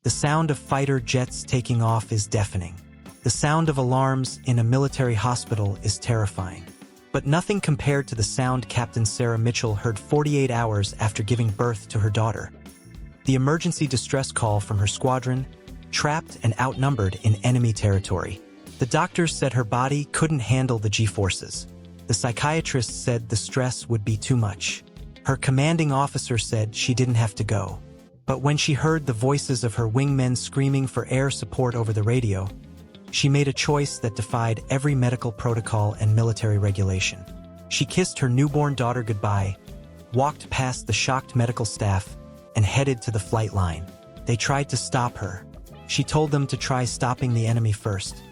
The sound of fighter jets taking off is deafening. The sound of alarms in a military hospital is terrifying. But nothing compared to the sound Captain Sarah Mitchell heard 48 hours after giving birth to her daughter. The emergency distress call from her squadron, trapped and outnumbered in enemy territory. The doctors said her body couldn't handle the G-forces. The psychiatrists said the stress would be too much. Her commanding officer said she didn't have to go. But when she heard the voices of her wingmen screaming for air support over the radio, she made a choice that defied every medical protocol and military regulation. She kissed her newborn daughter goodbye, walked past the shocked medical staff, and headed to the flight line. They tried to stop her. She told them to try stopping the enemy first.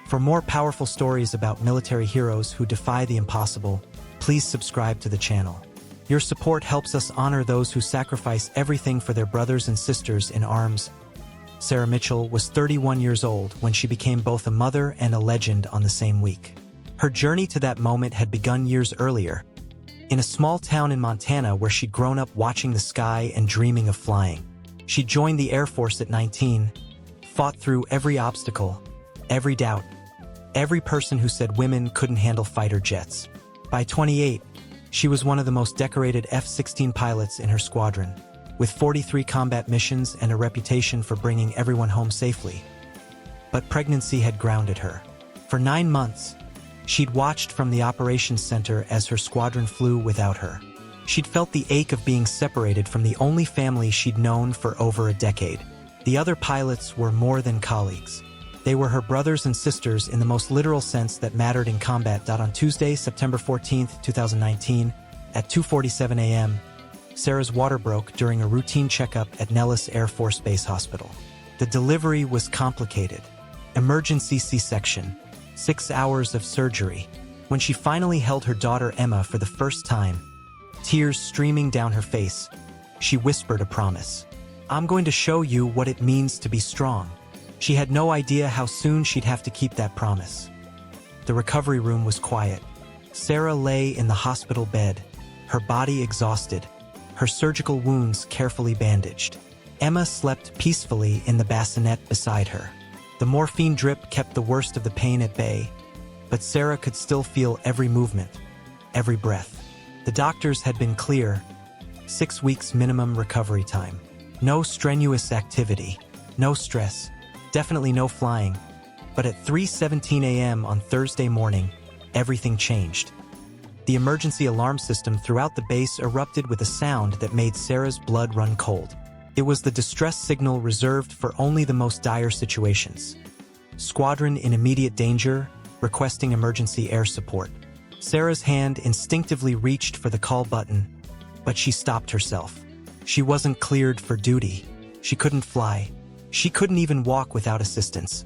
For more powerful stories about military heroes who defy the impossible, please subscribe to the channel. Your support helps us honor those who sacrifice everything for their brothers and sisters in arms. Sarah Mitchell was 31 years old when she became both a mother and a legend on the same week. Her journey to that moment had begun years earlier, in a small town in Montana where she'd grown up watching the sky and dreaming of flying. She joined the Air Force at 19, fought through every obstacle, every doubt, every person who said women couldn't handle fighter jets. By 28, she was one of the most decorated F-16 pilots in her squadron, with 43 combat missions and a reputation for bringing everyone home safely. But pregnancy had grounded her. For 9 months, she'd watched from the operations center as her squadron flew without her. She'd felt the ache of being separated from the only family she'd known for over a decade. The other pilots were more than colleagues. They were her brothers and sisters in the most literal sense that mattered in combat. On Tuesday, September 14, 2019, at 2:47 a.m., Sarah's water broke during a routine checkup at Nellis Air Force Base Hospital. The delivery was complicated. Emergency C-section, 6 hours of surgery. When she finally held her daughter Emma for the first time, tears streaming down her face, she whispered a promise. "I'm going to show you what it means to be strong." She had no idea how soon she'd have to keep that promise. The recovery room was quiet. Sarah lay in the hospital bed, her body exhausted, her surgical wounds carefully bandaged. Emma slept peacefully in the bassinet beside her. The morphine drip kept the worst of the pain at bay, but Sarah could still feel every movement, every breath. The doctors had been clear: 6 weeks minimum recovery time. No strenuous activity, no stress, definitely no flying. But at 3:17 a.m. on Thursday morning, everything changed. The emergency alarm system throughout the base erupted with a sound that made Sarah's blood run cold. It was the distress signal reserved for only the most dire situations. Squadron in immediate danger, requesting emergency air support. Sarah's hand instinctively reached for the call button, but she stopped herself. She wasn't cleared for duty. She couldn't fly. She couldn't even walk without assistance.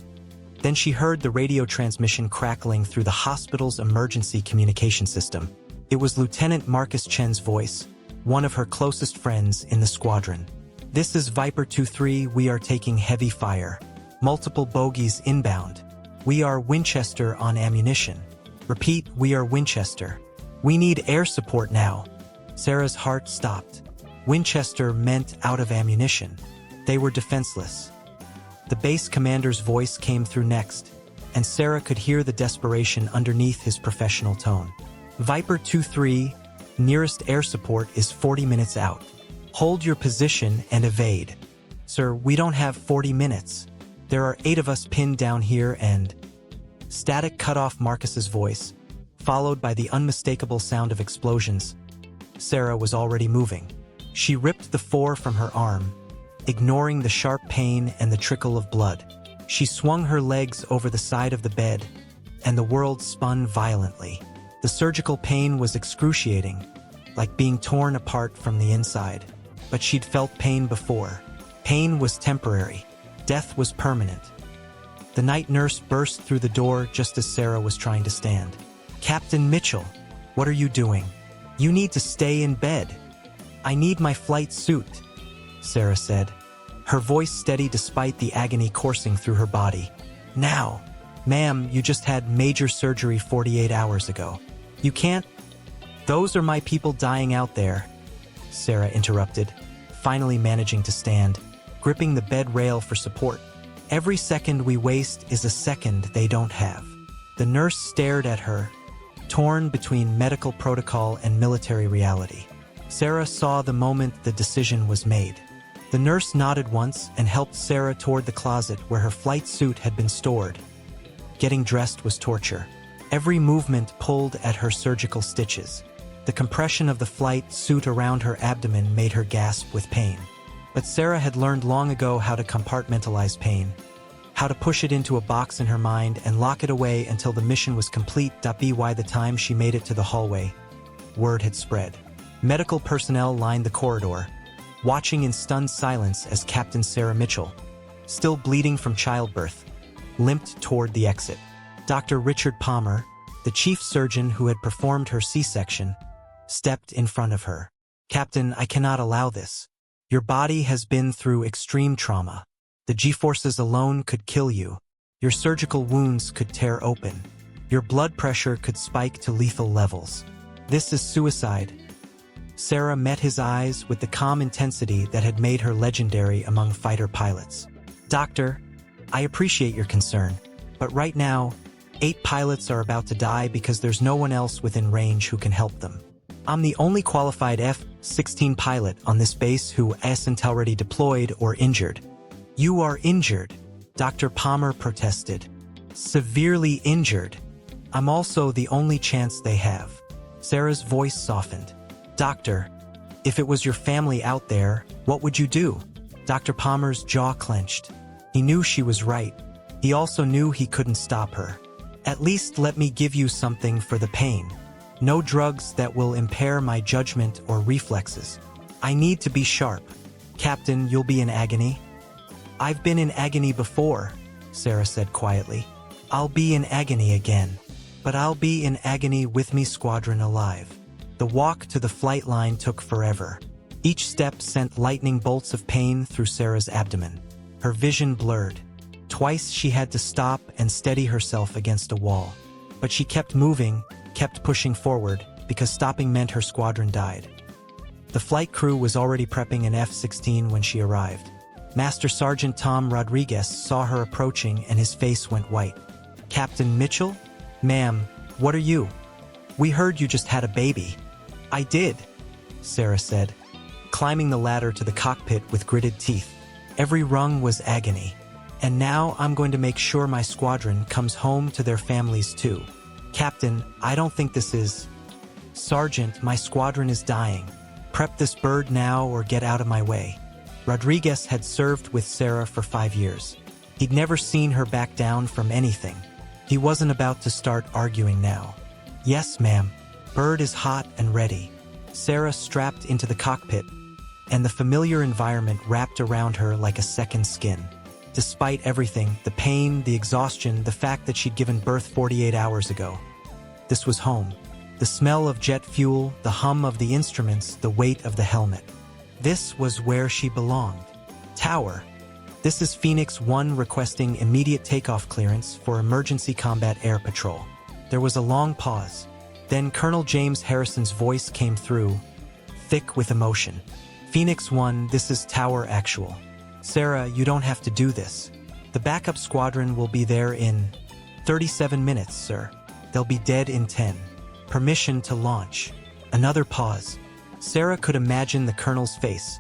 Then she heard the radio transmission crackling through the hospital's emergency communication system. It was Lieutenant Marcus Chen's voice, one of her closest friends in the squadron. "This is Viper 2-3, we are taking heavy fire. Multiple bogies inbound. We are Winchester on ammunition. Repeat, we are Winchester. We need air support now." Sarah's heart stopped. Winchester meant out of ammunition. They were defenseless. The base commander's voice came through next, and Sarah could hear the desperation underneath his professional tone. "Viper 2-3, nearest air support is 40 minutes out. Hold your position and evade." "Sir, we don't have 40 minutes. There are 8 of us pinned down here and—" Static cut off Marcus's voice, followed by the unmistakable sound of explosions. Sarah was already moving. She ripped the 4 from her arm, ignoring the sharp pain and the trickle of blood. She swung her legs over the side of the bed, and the world spun violently. The surgical pain was excruciating, like being torn apart from the inside. But she'd felt pain before. Pain was temporary. Death was permanent. The night nurse burst through the door just as Sarah was trying to stand. "Captain Mitchell, what are you doing? You need to stay in bed." "I need my flight suit," Sarah said, her voice steady despite the agony coursing through her body. "Now." "Ma'am, you just had major surgery 48 hours ago. You can't—" "Those are my people dying out there," Sarah interrupted, finally managing to stand. gripping the bed rail for support. Every second we waste is a second they don't have. The nurse stared at her, torn between medical protocol and military reality. Sarah saw the moment the decision was made. The nurse nodded once and helped Sarah toward the closet where her flight suit had been stored. Getting dressed was torture. Every movement pulled at her surgical stitches. The compression of the flight suit around her abdomen made her gasp with pain. But Sarah had learned long ago how to compartmentalize pain, how to push it into a box in her mind and lock it away until the mission was complete. By the time she made it to the hallway, word had spread. Medical personnel lined the corridor, watching in stunned silence as Captain Sarah Mitchell, still bleeding from childbirth, limped toward the exit. Dr. Richard Palmer, the chief surgeon who had performed her C-section, stepped in front of her. "Captain, I cannot allow this. Your body has been through extreme trauma. The G-forces alone could kill you. Your surgical wounds could tear open. Your blood pressure could spike to lethal levels. This is suicide." Sarah met his eyes with the calm intensity that had made her legendary among fighter pilots. "Doctor, I appreciate your concern, but right now, 8 pilots are about to die because there's no one else within range who can help them. I'm the only qualified F-16 pilot on this base who isn't already deployed or injured." "You are injured," Dr. Palmer protested. "Severely injured. I'm also the only chance they have." Sarah's voice softened. "Doctor, if it was your family out there, what would you do?" Dr. Palmer's jaw clenched. He knew she was right. He also knew he couldn't stop her. "At least let me give you something for the pain. No drugs that will impair my judgment or reflexes. I need to be sharp." "Captain, you'll be in agony?" "I've been in agony before," Sarah said quietly. "I'll be in agony again. But I'll be in agony with me squadron alive." The walk to the flight line took forever. Each step sent lightning bolts of pain through Sarah's abdomen. Her vision blurred. Twice she had to stop and steady herself against a wall. But she kept moving, kept pushing forward, because stopping meant her squadron died. The flight crew was already prepping an F-16 when she arrived. Master Sergeant Tom Rodriguez saw her approaching and his face went white. "Captain Mitchell? Ma'am, what are you? We heard you just had a baby." "I did," Sarah said, climbing the ladder to the cockpit with gritted teeth. Every rung was agony. "And now I'm going to make sure my squadron comes home to their families too." "Captain, I don't think this is..." "Sergeant, my squadron is dying. Prep this bird now or get out of my way." Rodriguez had served with Sarah for 5 years. He'd never seen her back down from anything. He wasn't about to start arguing now. "Yes, ma'am. Bird is hot and ready." Sarah strapped into the cockpit, and the familiar environment wrapped around her like a second skin. Despite everything, the pain, the exhaustion, the fact that she'd given birth 48 hours ago, this was home. The smell of jet fuel, the hum of the instruments, the weight of the helmet. This was where she belonged. "Tower, this is Phoenix 1 requesting immediate takeoff clearance for emergency combat air patrol." There was a long pause. Then Colonel James Harrison's voice came through, thick with emotion. "Phoenix 1, this is Tower Actual. Sarah, you don't have to do this. The backup squadron will be there in 37 minutes, sir. They'll be dead in 10. Permission to launch." Another pause. Sarah could imagine the colonel's face,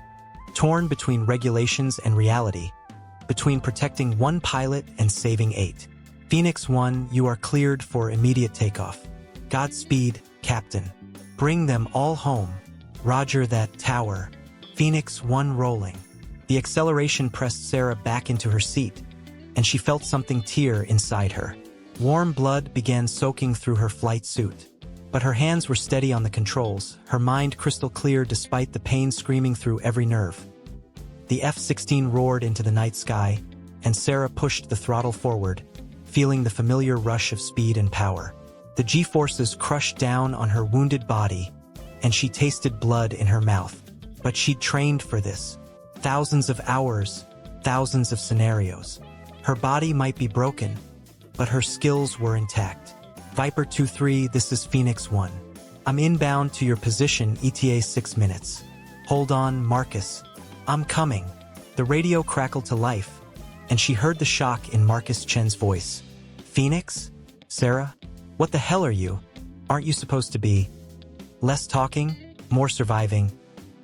torn between regulations and reality, between protecting 1 pilot and saving 8. "Phoenix 1, you are cleared for immediate takeoff. Godspeed, Captain. Bring them all home. Roger that, Tower. Phoenix 1 rolling." The acceleration pressed Sarah back into her seat, and she felt something tear inside her. Warm blood began soaking through her flight suit. But her hands were steady on the controls, her mind crystal clear despite the pain screaming through every nerve. The F-16 roared into the night sky, and Sarah pushed the throttle forward, feeling the familiar rush of speed and power. The G-forces crushed down on her wounded body, and she tasted blood in her mouth. But she'd trained for this. Thousands of hours, thousands of scenarios. Her body might be broken, but her skills were intact. "Viper 2-3, this is Phoenix 1. I'm inbound to your position ETA 6 minutes. Hold on, Marcus. I'm coming." The radio crackled to life, and she heard the shock in Marcus Chen's voice. "Phoenix? Sarah? What the hell are you? Aren't you supposed to be? Less talking, more surviving?"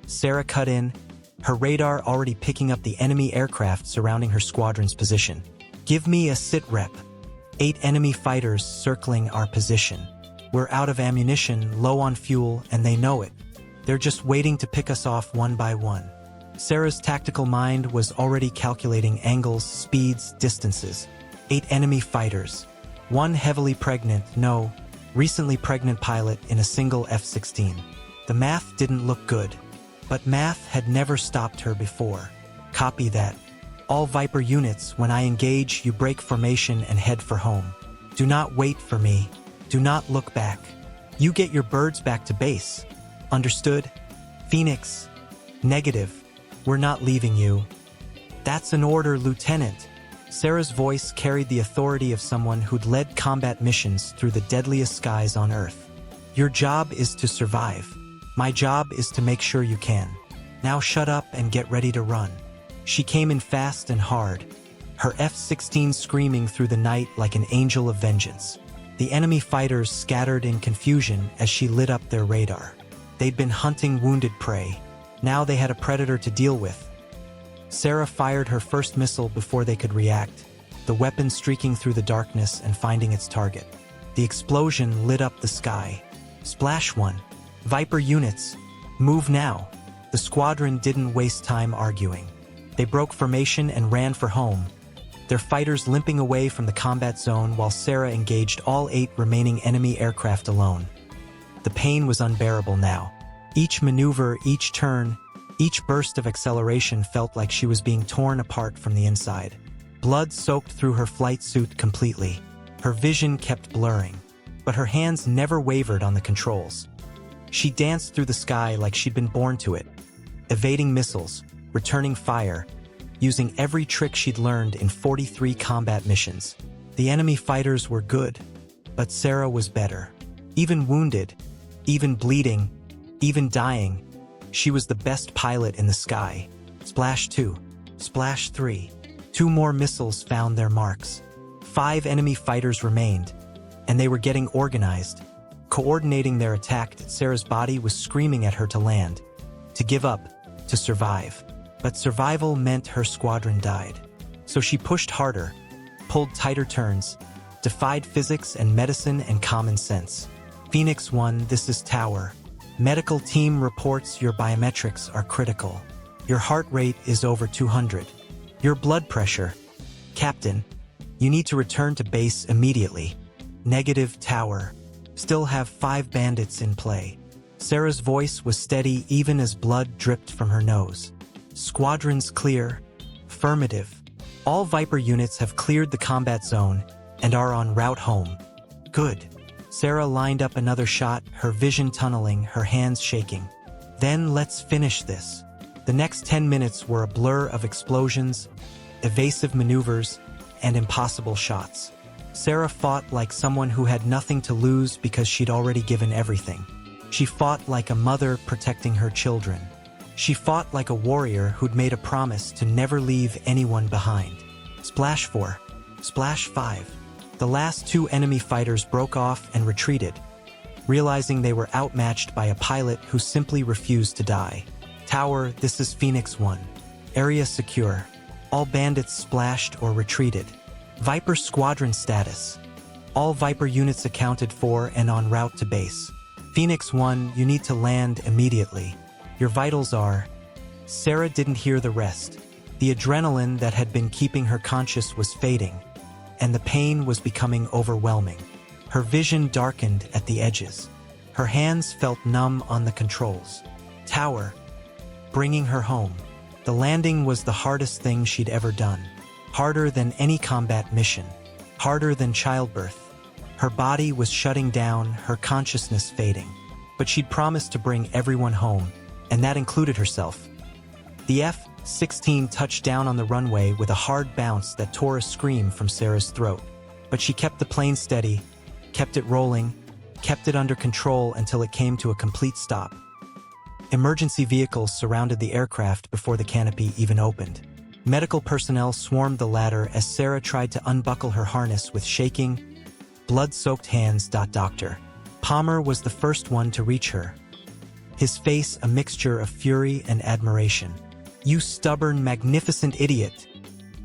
Sarah cut in, her radar already picking up the enemy aircraft surrounding her squadron's position. "Give me a sit rep. 8 enemy fighters circling our position. We're out of ammunition, low on fuel, and they know it. They're just waiting to pick us off one by one." Sarah's tactical mind was already calculating angles, speeds, distances. 8 enemy fighters. 1 heavily pregnant, no, recently pregnant pilot in a single F-16. The math didn't look good, but math had never stopped her before. "Copy that. All Viper units, when I engage, you break formation and head for home. Do not wait for me. Do not look back. You get your birds back to base. Understood? Phoenix?" "Negative. We're not leaving you." "That's an order, Lieutenant." Sarah's voice carried the authority of someone who'd led combat missions through the deadliest skies on Earth. "Your job is to survive. My job is to make sure you can. Now shut up and get ready to run." She came in fast and hard, her F-16 screaming through the night like an angel of vengeance. The enemy fighters scattered in confusion as she lit up their radar. They'd been hunting wounded prey. Now they had a predator to deal with. Sarah fired her first missile before they could react, the weapon streaking through the darkness and finding its target. The explosion lit up the sky. "Splash 1. Viper units, move now." The squadron didn't waste time arguing. They broke formation and ran for home, their fighters limping away from the combat zone while Sarah engaged all 8 remaining enemy aircraft alone. The pain was unbearable now. Each maneuver, each turn, each burst of acceleration felt like she was being torn apart from the inside. Blood soaked through her flight suit completely. Her vision kept blurring, but her hands never wavered on the controls. She danced through the sky like she'd been born to it, evading missiles, returning fire, using every trick she'd learned in 43 combat missions. The enemy fighters were good, but Sarah was better. Even wounded, even bleeding, even dying, she was the best pilot in the sky. Splash 2. Splash 3. 2 more missiles found their marks. 5 enemy fighters remained, and they were getting organized. Coordinating their attack, Sarah's body was screaming at her to land, to give up, to survive. But survival meant her squadron died. So she pushed harder, pulled tighter turns, defied physics and medicine and common sense. "Phoenix 1, this is Tower. Medical team reports your biometrics are critical. Your heart rate is over 200. Your blood pressure. Captain, you need to return to base immediately. Negative, Tower. Still have 5 bandits in play." Sarah's voice was steady even as blood dripped from her nose. "Squadrons clear. Affirmative. All Viper units have cleared the combat zone and are en route home." "Good." Sarah lined up another shot, her vision tunneling, her hands shaking. "Then let's finish this." The next 10 minutes were a blur of explosions, evasive maneuvers, and impossible shots. Sarah fought like someone who had nothing to lose because she'd already given everything. She fought like a mother protecting her children. She fought like a warrior who'd made a promise to never leave anyone behind. Splash 4. Splash 5. The last 2 enemy fighters broke off and retreated, realizing they were outmatched by a pilot who simply refused to die. "Tower, this is Phoenix 1. Area secure. All bandits splashed or retreated. Viper squadron status. All Viper units accounted for and en route to base. Phoenix 1, you need to land immediately. Your vitals are..." Sarah didn't hear the rest. The adrenaline that had been keeping her conscious was fading, and the pain was becoming overwhelming. Her vision darkened at the edges. Her hands felt numb on the controls. Tower, bringing her home. The landing was the hardest thing she'd ever done. Harder than any combat mission. Harder than childbirth. Her body was shutting down, her consciousness fading. But she'd promised to bring everyone home, and that included herself. The F-16 touched down on the runway with a hard bounce that tore a scream from Sarah's throat. But she kept the plane steady, kept it rolling, kept it under control until it came to a complete stop. Emergency vehicles surrounded the aircraft before the canopy even opened. Medical personnel swarmed the ladder as Sarah tried to unbuckle her harness with shaking, blood-soaked hands. Dr. Palmer was the first one to reach her, his face a mixture of fury and admiration. "You stubborn, magnificent idiot,"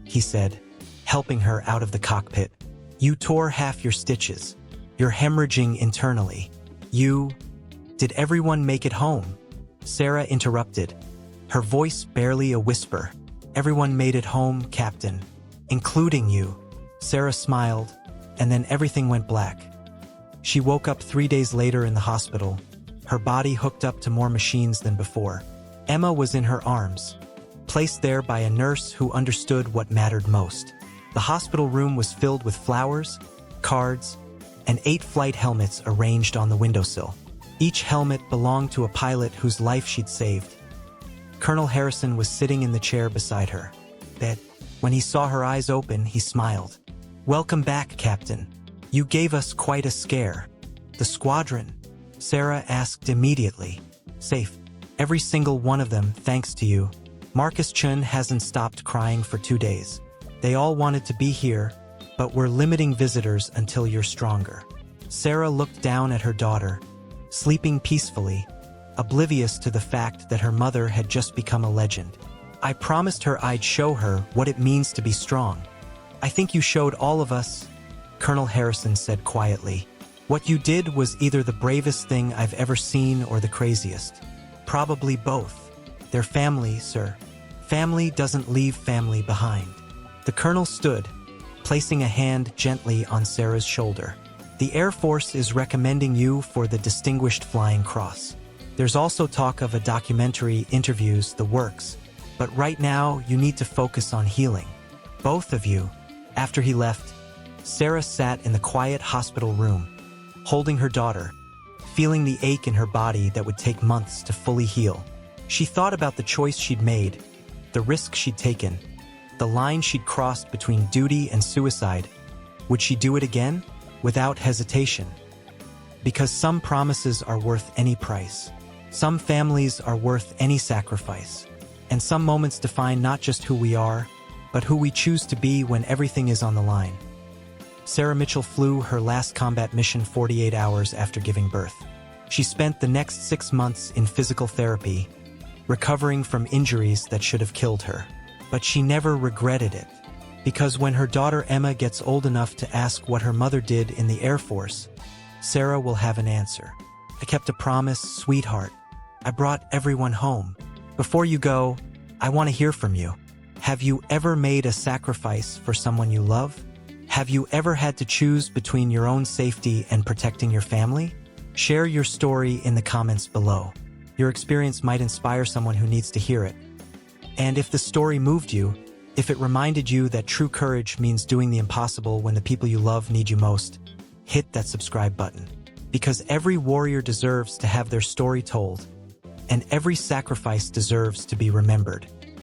he said, helping her out of the cockpit. "You tore half your stitches. You're hemorrhaging internally. Did everyone make it home?" Sarah interrupted, her voice barely a whisper. "Everyone made it home, Captain. Including you." Sarah smiled, and then everything went black. She woke up 3 days later in the hospital, her body hooked up to more machines than before. Emma was in her arms, placed there by a nurse who understood what mattered most. The hospital room was filled with flowers, cards, and 8 flight helmets arranged on the windowsill. Each helmet belonged to a pilot whose life she'd saved. Colonel Harrison was sitting in the chair beside her. When he saw her eyes open, he smiled. "Welcome back, Captain. You gave us quite a scare." "The squadron?" Sarah asked immediately. "Safe. Every single one of them, thanks to you. Marcus Chun hasn't stopped crying for 2 days. They all wanted to be here, but we're limiting visitors until you're stronger." Sarah looked down at her daughter, sleeping peacefully, oblivious to the fact that her mother had just become a legend. "I promised her I'd show her what it means to be strong. I think you showed all of us," Colonel Harrison said quietly. "What you did was either the bravest thing I've ever seen or the craziest. Probably both. They're family, sir. Family doesn't leave family behind." The colonel stood, placing a hand gently on Sarah's shoulder. "The Air Force is recommending you for the Distinguished Flying Cross. There's also talk of a documentary, interviews, the works. But right now, you need to focus on healing. Both of you." After he left, Sarah sat in the quiet hospital room, holding her daughter, feeling the ache in her body that would take months to fully heal. She thought about the choice she'd made, the risk she'd taken, the line she'd crossed between duty and suicide. Would she do it again? Without hesitation. Because some promises are worth any price. Some families are worth any sacrifice. And some moments define not just who we are, but who we choose to be when everything is on the line. Sarah Mitchell flew her last combat mission 48 hours after giving birth. She spent the next 6 months in physical therapy, recovering from injuries that should have killed her. But she never regretted it. Because when her daughter Emma gets old enough to ask what her mother did in the Air Force, Sarah will have an answer. "I kept a promise, sweetheart. I brought everyone home. Before you go, I want to hear from you. Have you ever made a sacrifice for someone you love? Have you ever had to choose between your own safety and protecting your family?" Share your story in the comments below. Your experience might inspire someone who needs to hear it. And if the story moved you, if it reminded you that true courage means doing the impossible when the people you love need you most, hit that subscribe button. Because every warrior deserves to have their story told, and every sacrifice deserves to be remembered.